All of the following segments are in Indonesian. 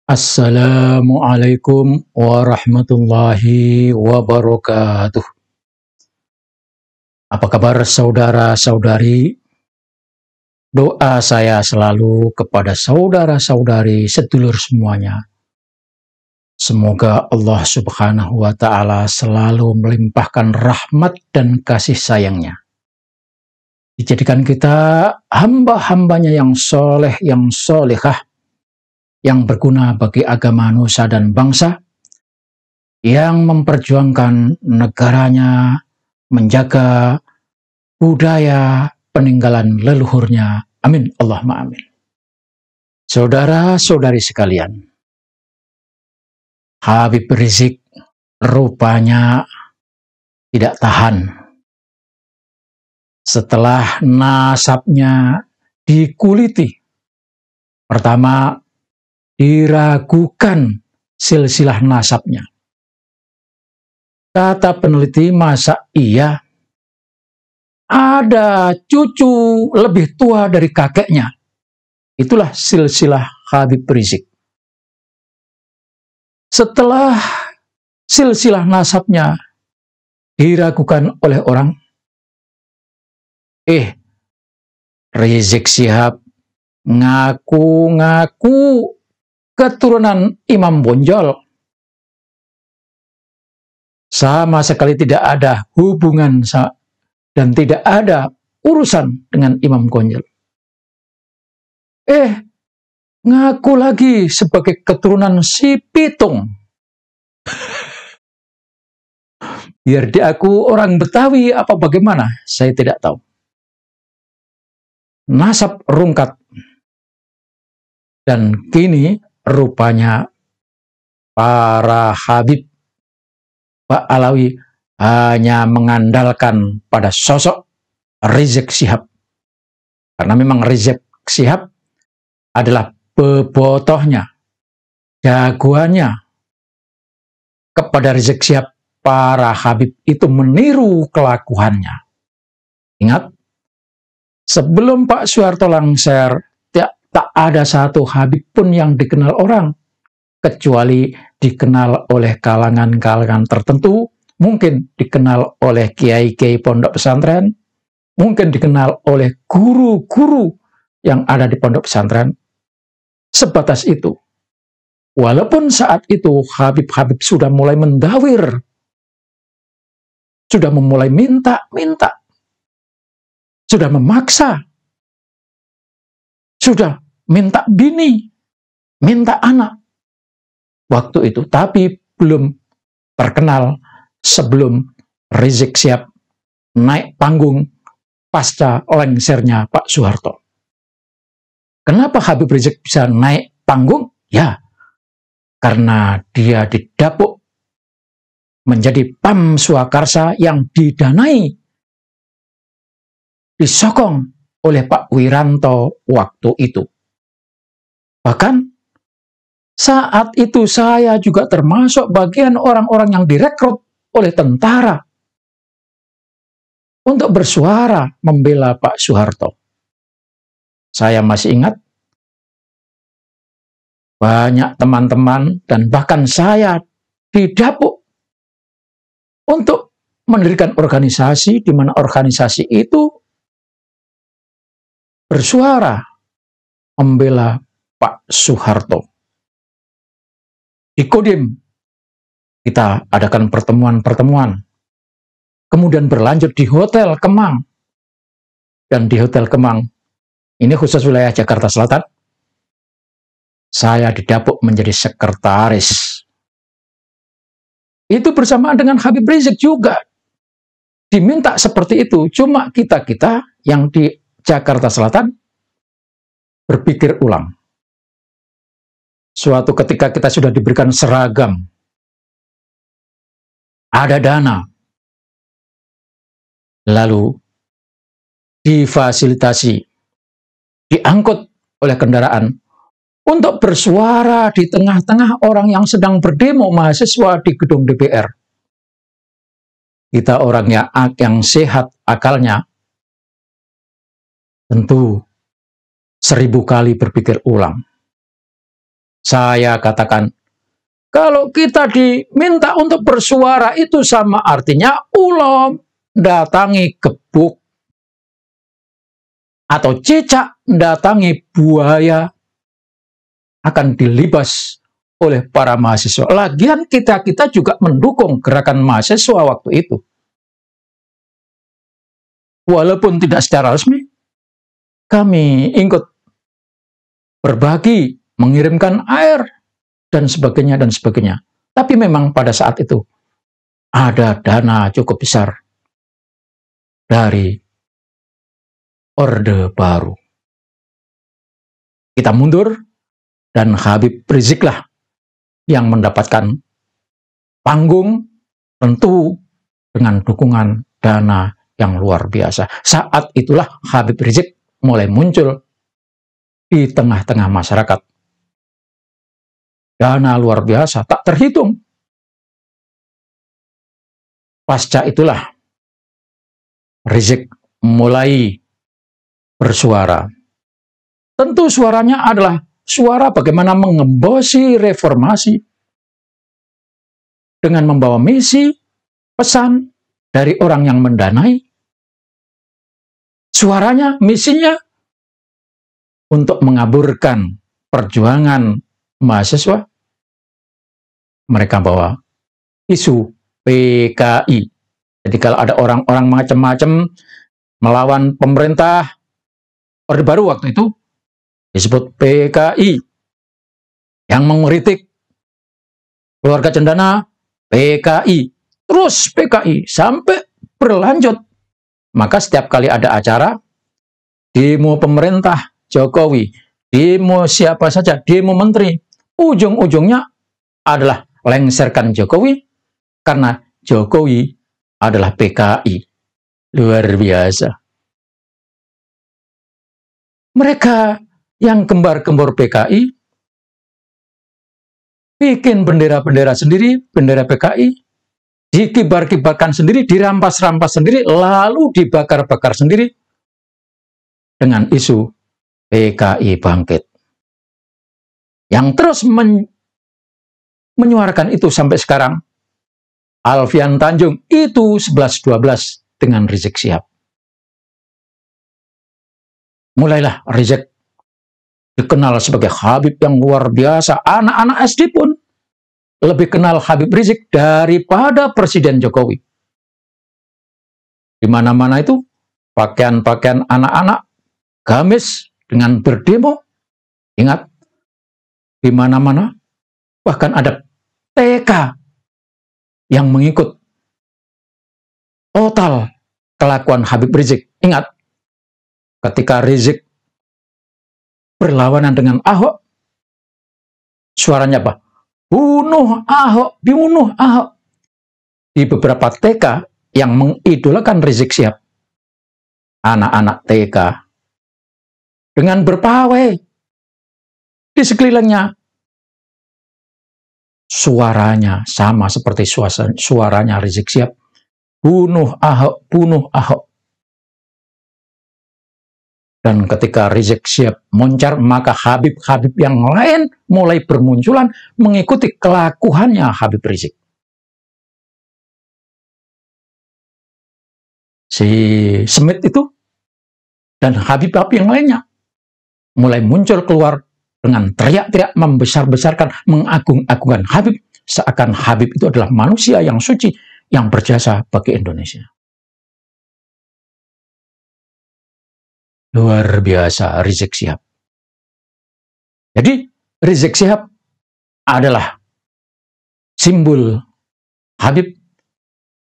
Assalamualaikum warahmatullahi wabarakatuh. Apa kabar saudara-saudari? Doa saya selalu kepada saudara-saudari sedulur semuanya. Semoga Allah Subhanahu wa Ta'ala selalu melimpahkan rahmat dan kasih sayangnya. Dijadikan kita hamba-hambanya yang soleh, yang solehah, yang berguna bagi agama nusa dan bangsa, yang memperjuangkan negaranya, menjaga budaya peninggalan leluhurnya. Amin, Allahumma amin. Saudara-saudari sekalian, Habib Rizik rupanya tidak tahan setelah nasabnya dikuliti. Pertama, diragukan silsilah nasabnya. Kata peneliti, masa iya ada cucu lebih tua dari kakeknya? Itulah silsilah Habib Rizik. Setelah silsilah nasabnya diragukan oleh orang, Rizik Syihab ngaku-ngaku keturunan Imam Bonjol. Sama sekali tidak ada hubungan dan tidak ada urusan dengan Imam Bonjol. Ngaku lagi sebagai keturunan si Pitung. Biar diaku orang Betawi apa bagaimana, saya tidak tahu. Nasab rungkat. Dan kini rupanya para Habib Pak Alawi hanya mengandalkan pada sosok Rizik Syihab. Karena memang Rizik Syihab adalah bebotohnya, jagoannya. Kepada Rizik Syihab, para Habib itu meniru kelakuannya. Ingat, sebelum Pak Soeharto lengser, tak ada satu Habib pun yang dikenal orang, kecuali dikenal oleh kalangan-kalangan tertentu, mungkin dikenal oleh kiai-kiai pondok pesantren, mungkin dikenal oleh guru-guru yang ada di pondok pesantren. Sebatas itu. Walaupun saat itu Habib-Habib sudah mulai mendawir, sudah memulai minta-minta, sudah memaksa, sudah minta bini, minta anak. Waktu itu, tapi belum terkenal sebelum Rizik Syihab naik panggung pasca lengsernya Pak Soeharto. Kenapa Habib Rizik bisa naik panggung? Ya, karena dia didapuk menjadi Pam Swakarsa yang didanai, disokong oleh Pak Wiranto waktu itu. Bahkan saat itu saya juga termasuk bagian orang-orang yang direkrut oleh tentara untuk bersuara membela Pak Soeharto. Saya masih ingat banyak teman-teman dan bahkan saya didapuk untuk mendirikan organisasi di mana organisasi itu bersuara membela Pak Soeharto. Di Kodim kita adakan pertemuan-pertemuan, kemudian berlanjut di Hotel Kemang. Dan di Hotel Kemang, ini khusus wilayah Jakarta Selatan, saya didapuk menjadi sekretaris. Itu bersamaan dengan Habib Rizik juga. Diminta seperti itu, cuma kita-kita yang di Jakarta Selatan berpikir ulang. Suatu ketika kita sudah diberikan seragam, ada dana, lalu difasilitasi, diangkut oleh kendaraan untuk bersuara di tengah-tengah orang yang sedang berdemo mahasiswa di gedung DPR. Kita orangnya yang sehat akalnya, tentu 1000 kali berpikir ulang. Saya katakan, kalau kita diminta untuk bersuara itu sama artinya ulom datangi gebuk atau cicak datangi buaya akan dilibas oleh para mahasiswa. Lagian kita juga mendukung gerakan mahasiswa waktu itu. Walaupun tidak secara resmi, kami ikut berbagi, mengirimkan air, dan sebagainya, dan sebagainya. Tapi memang pada saat itu, ada dana cukup besar dari Orde Baru. Kita mundur, dan Habib Rizik lah yang mendapatkan panggung, tentu dengan dukungan dana yang luar biasa. Saat itulah Habib Rizik mulai muncul di tengah-tengah masyarakat. Dana luar biasa, tak terhitung. Pasca itulah Rizik mulai bersuara. Tentu suaranya adalah suara bagaimana mengembosi reformasi dengan membawa misi, pesan dari orang yang mendanai. Suaranya, misinya untuk mengaburkan perjuangan mahasiswa. Mereka bawa isu PKI. Jadi kalau ada orang-orang macam-macam melawan pemerintah Orde Baru waktu itu, disebut PKI. Yang mengkritik keluarga Cendana, PKI. Terus PKI sampai berlanjut. Maka setiap kali ada acara, demo pemerintah Jokowi, demo siapa saja, demo menteri, ujung-ujungnya adalah lengserkan Jokowi, karena Jokowi adalah PKI. Luar biasa. Mereka yang kembar-kembor PKI, bikin bendera-bendera sendiri, bendera PKI, dikibar-kibarkan sendiri, dirampas-rampas sendiri, lalu dibakar-bakar sendiri dengan isu PKI bangkit. Yang terus menyuarakan itu sampai sekarang, Alfian Tanjung, itu 11-12 dengan Rizik Syihab. Mulailah Rizik dikenal sebagai Habib yang luar biasa. Anak-anak SD pun lebih kenal Habib Rizik daripada Presiden Jokowi. Di mana-mana itu pakaian-pakaian anak-anak gamis dengan berdemo. Ingat, di mana-mana bahkan ada TK yang mengikut total kelakuan Habib Rizik. Ingat, ketika Rizik berlawanan dengan Ahok, suaranya apa? Bunuh Ahok, bunuh Ahok. Di beberapa TK yang mengidolakan Rizik Syihab, anak-anak TK dengan berpawai di sekelilingnya, suaranya sama seperti suaranya Rizik Syihab. Bunuh Ahok, bunuh Ahok. Dan ketika Rizik Syihab moncar, maka Habib-Habib yang lain mulai bermunculan mengikuti kelakuannya Habib Rizik. Si Smith itu dan Habib-Habib yang lainnya mulai muncul keluar dengan teriak-teriak, membesar-besarkan, mengagung-agungkan Habib, seakan Habib itu adalah manusia yang suci, yang berjasa bagi Indonesia. Luar biasa Rizik Syihab. Jadi Rizik Syihab adalah simbol Habib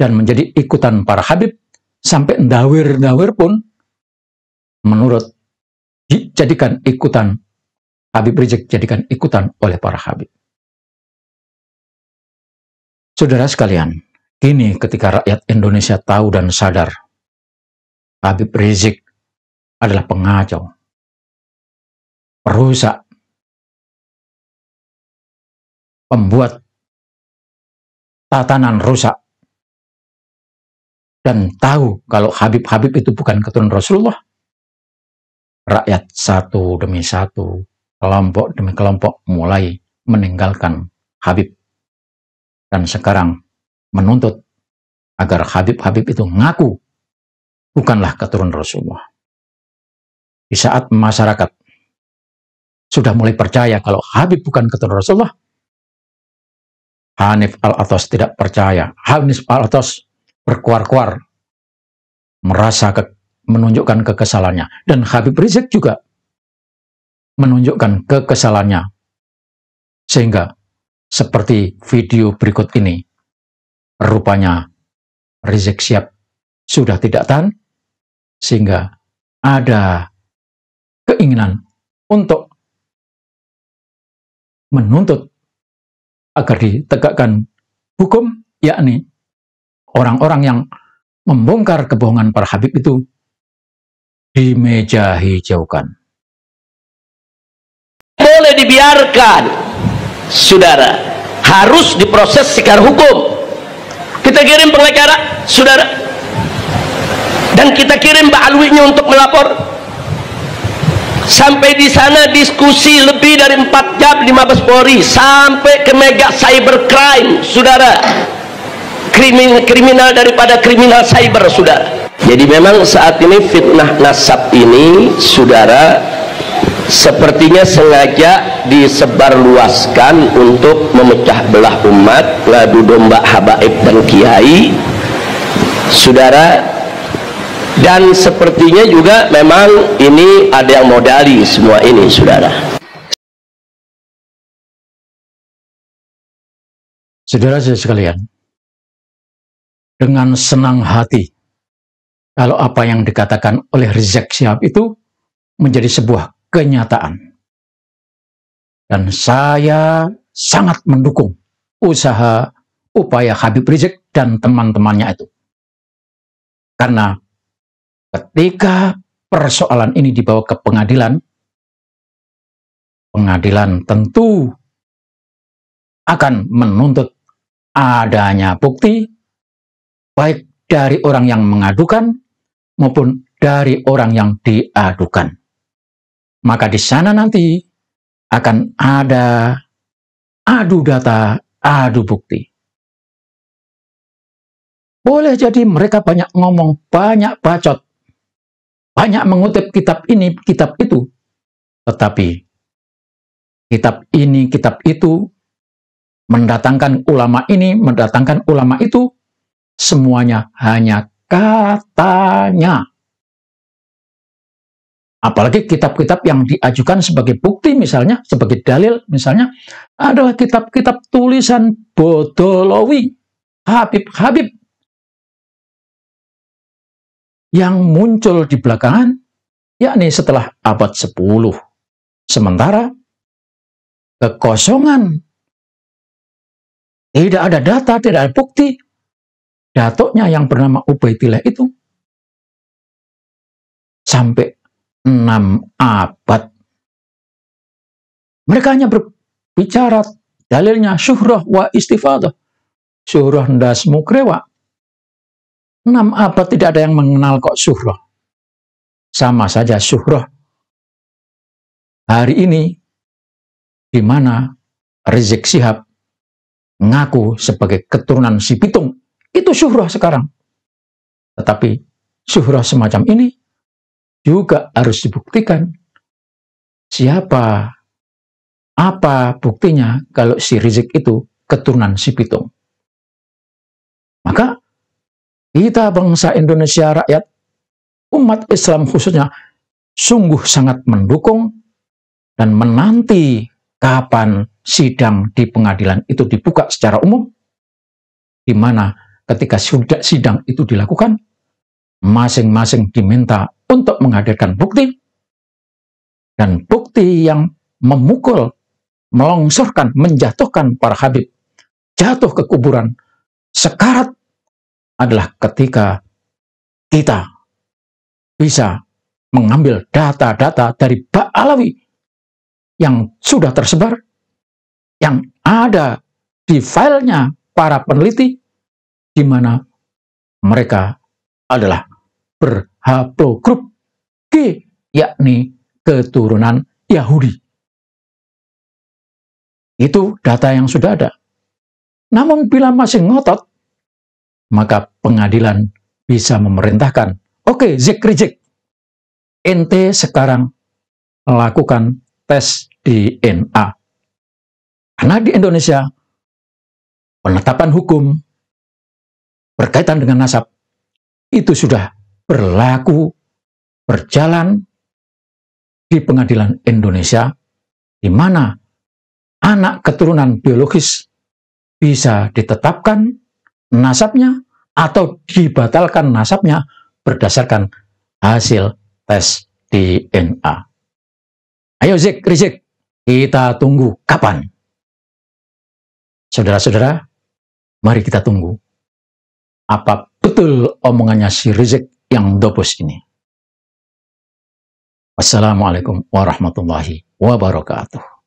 dan menjadi ikutan para Habib, sampai ndawir-ndawir pun menurut dijadikan ikutan. Habib Rizik jadikan ikutan oleh para Habib. Saudara sekalian, kini ketika rakyat Indonesia tahu dan sadar Habib Rizik adalah pengacau, perusak, pembuat tatanan rusak, dan tahu kalau Habib-Habib itu bukan keturunan Rasulullah, rakyat satu demi satu kelompok demi kelompok mulai meninggalkan Habib. Dan sekarang menuntut agar Habib-Habib itu ngaku bukanlah keturunan Rasulullah. Di saat masyarakat sudah mulai percaya kalau Habib bukan keturunan Rasulullah, Hanif Al-Athas tidak percaya. Hanif Al-Athas berkuar-kuar, merasa menunjukkan kekesalannya. Dan Habib Rizik juga menunjukkan kekesalannya. Sehingga seperti video berikut ini, rupanya Rizik Syihab sudah tidak tahan, sehingga ada keinginan untuk menuntut agar ditegakkan hukum, yakni orang-orang yang membongkar kebohongan para Habib itu di meja hijaukan. Boleh dibiarkan, saudara, harus diproses secara hukum. Kita kirim pengacara, saudara, dan kita kirim Mbak Alwinya untuk melapor. Sampai di sana diskusi lebih dari 4 jam di Mabes Polri, sampai ke mega cybercrime, saudara, kriminal daripada kriminal cyber, saudara. Jadi memang saat ini fitnah nasab ini, saudara, sepertinya sengaja disebarluaskan untuk memecah belah umat, ngadu domba habaib dan kiai, saudara. Dan sepertinya juga memang ini ada yang modali semua ini, saudara. Saudara-saudara sekalian, dengan senang hati kalau apa yang dikatakan oleh Rizik Syihab itu menjadi sebuah kenyataan. Dan saya sangat mendukung upaya Habib Rizik dan teman-temannya itu. Karena ketika persoalan ini dibawa ke pengadilan, pengadilan tentu akan menuntut adanya bukti, baik dari orang yang mengadukan maupun dari orang yang diadukan. Maka di sana nanti akan ada adu data, adu bukti. Boleh jadi mereka banyak ngomong, banyak bacot, banyak mengutip kitab ini, kitab itu. Tetapi kitab ini, kitab itu, mendatangkan ulama ini, mendatangkan ulama itu, semuanya hanya katanya. Apalagi kitab-kitab yang diajukan sebagai bukti misalnya, sebagai dalil misalnya, adalah kitab-kitab tulisan Bodolowi, Habib-Habib, yang muncul di belakangan, yakni setelah abad 10. Sementara kekosongan, tidak ada data, tidak ada bukti. Datuknya yang bernama Ubaidillah itu sampai 6 abad. Mereka hanya berbicara dalilnya syuhrah wa istifadah. Syuhrah ndas mukrewa. 6 abad tidak ada yang mengenal kok syuhrah. Sama saja syuhrah hari ini, di mana Rizik Syihab ngaku sebagai keturunan si Pitung, itu syuhrah sekarang. Tetapi syuhrah semacam ini juga harus dibuktikan. Siapa, apa buktinya kalau si Rizik itu keturunan si Pitung? Maka kita bangsa Indonesia, rakyat, umat Islam khususnya, sungguh sangat mendukung dan menanti kapan sidang di pengadilan itu dibuka secara umum, di mana ketika sidang itu dilakukan, masing-masing diminta untuk menghadirkan bukti, dan bukti yang memukul, melongsorkan, menjatuhkan para Habib jatuh ke kuburan sekarat adalah ketika kita bisa mengambil data-data dari Bak Alawi yang sudah tersebar, yang ada di filenya para peneliti, di mana mereka adalah berhaplogrup G, yakni keturunan Yahudi. Itu data yang sudah ada. Namun bila masih ngotot, maka pengadilan bisa memerintahkan, oke, Zik Rizik, ente sekarang lakukan tes DNA. Karena di Indonesia, penetapan hukum berkaitan dengan nasab itu sudah berlaku, berjalan di pengadilan Indonesia, di mana anak keturunan biologis bisa ditetapkan nasabnya atau dibatalkan nasabnya berdasarkan hasil tes DNA. Ayo Zik Rizik, kita tunggu kapan? Saudara-saudara, mari kita tunggu. Apa betul omongannya si Rizik yang dobos ini? Wassalamualaikum warahmatullahi wabarakatuh.